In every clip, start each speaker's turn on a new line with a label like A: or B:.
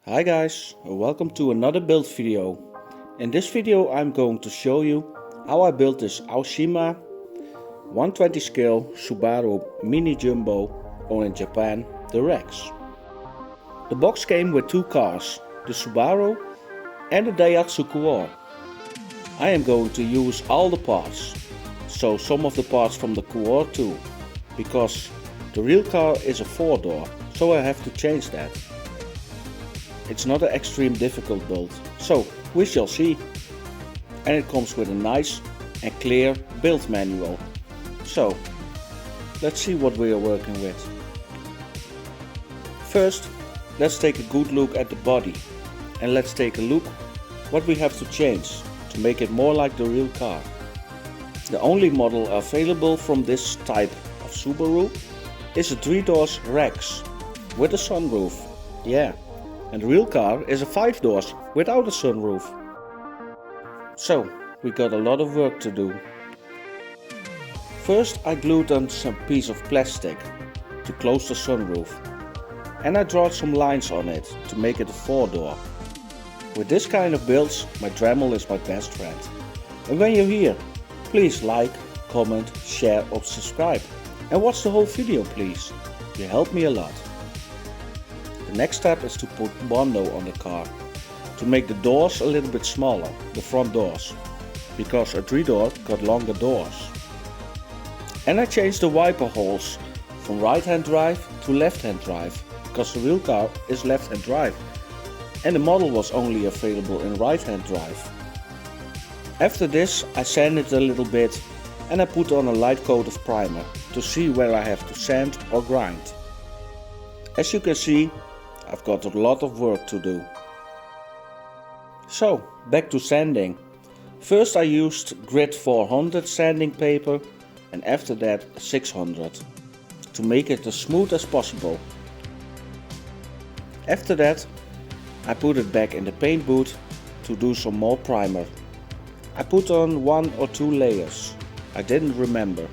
A: Hi guys, welcome to another build video. In this video I'm going to show you how I built this Aoshima 120 scale Subaru Mini Jumbo, or in Japan the Rex. The box came with two cars, the Subaru and the Daihatsu Coor. I am going to use all the parts, so some of the parts from the Coor too, because the real car is a 4-door, so I have to change that. It's not an extreme difficult build, so we shall see. And it comes with a nice and clear build manual. So let's see what we are working with. First, let's take a good look at the body, and let's take a look what we have to change to make it more like the real car. The only model available from this type of Subaru is a 3-doors Rex with a sunroof. Yeah. And the real car is a 5-doors without a sunroof. So we got a lot of work to do. First I glued on some piece of plastic to close the sunroof, and I drawed some lines on it to make it a 4-door. With this kind of builds, my Dremel is my best friend. And when you're here, please like, comment, share or subscribe. And watch the whole video please, you help me a lot. The next step is to put Bondo on the car, to make the doors a little bit smaller, the front doors, because a 3-door got longer doors. And I changed the wiper holes from right hand drive to left hand drive, because the real car is left hand drive and the model was only available in right hand drive. After this I sanded a little bit and I put on a light coat of primer to see where I have to sand or grind. As you can see, I've got a lot of work to do. So, back to sanding. First I used grit 400 sanding paper and after that 600 to make it as smooth as possible. After that I put it back in the paint booth to do some more primer. I put on 1 or 2 layers, I didn't remember.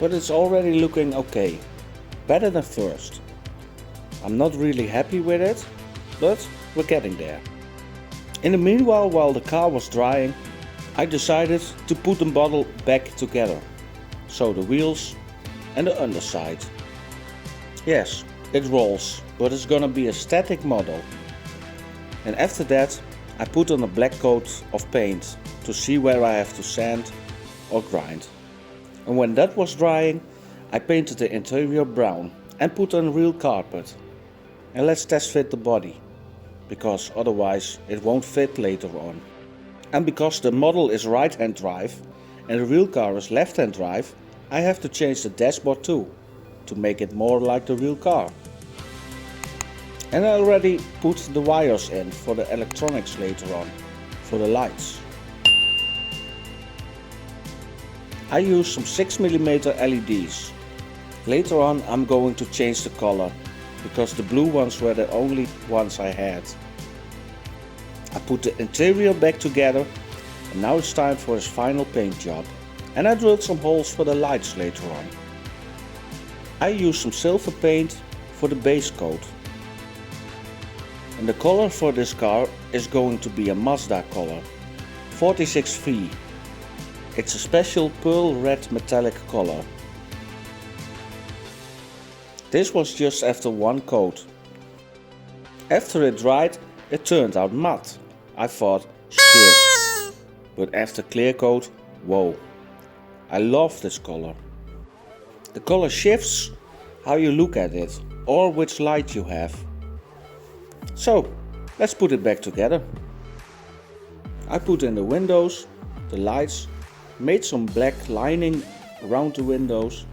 A: But it's already looking okay. Better than first. I'm not really happy with it, but we're getting there. In the meanwhile, while the car was drying, I decided to put the bottle back together. So the wheels and the underside. Yes, it rolls, but it's gonna be a static model. And after that, I put on a black coat of paint to see where I have to sand or grind. And when that was drying, I painted the interior brown and put on real carpet. And let's test fit the body, because otherwise it won't fit later on. And because the model is right hand drive and the real car is left hand drive, I have to change the dashboard too, to make it more like the real car. And I already put the wires in for the electronics later on, for the lights. I used some 6mm LEDs. Later on I'm going to change the color, because the blue ones were the only ones I had. I put the interior back together and now it's time for his final paint job. And I drilled some holes for the lights later on. I used some silver paint for the base coat. And the color for this car is going to be a Mazda color, 46V. It's a special pearl red metallic color. This was just after one coat. After it dried, it turned out matte. I thought, shit. But after clear coat, whoa. I love this color. The color shifts how you look at it or which light you have. So, let's put it back together. I put in the windows, the lights, made some black lining around the windows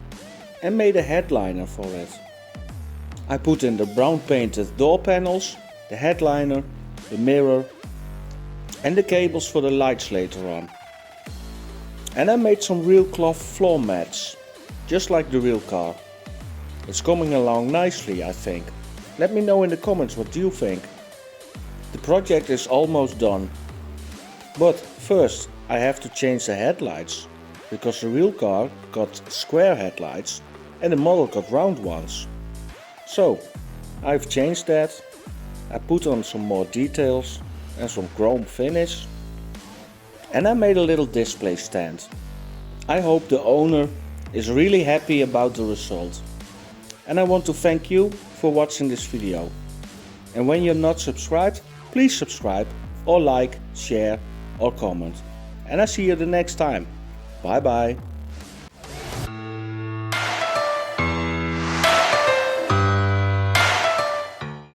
A: and made a headliner for it. I put in the brown painted door panels, the headliner, the mirror and the cables for the lights later on. And I made some real cloth floor mats, just like the real car. It's coming along nicely, I think. Let me know in the comments what you think. The project is almost done. But first I have to change the headlights, because the real car got square headlights and the model got round ones. So I've changed that. I put on some more details and some chrome finish. And I made a little display stand. I hope the owner is really happy about the result. And I want to thank you for watching this video. And when you're not subscribed, please subscribe or like, share or comment. And I see you the next time. Bye bye.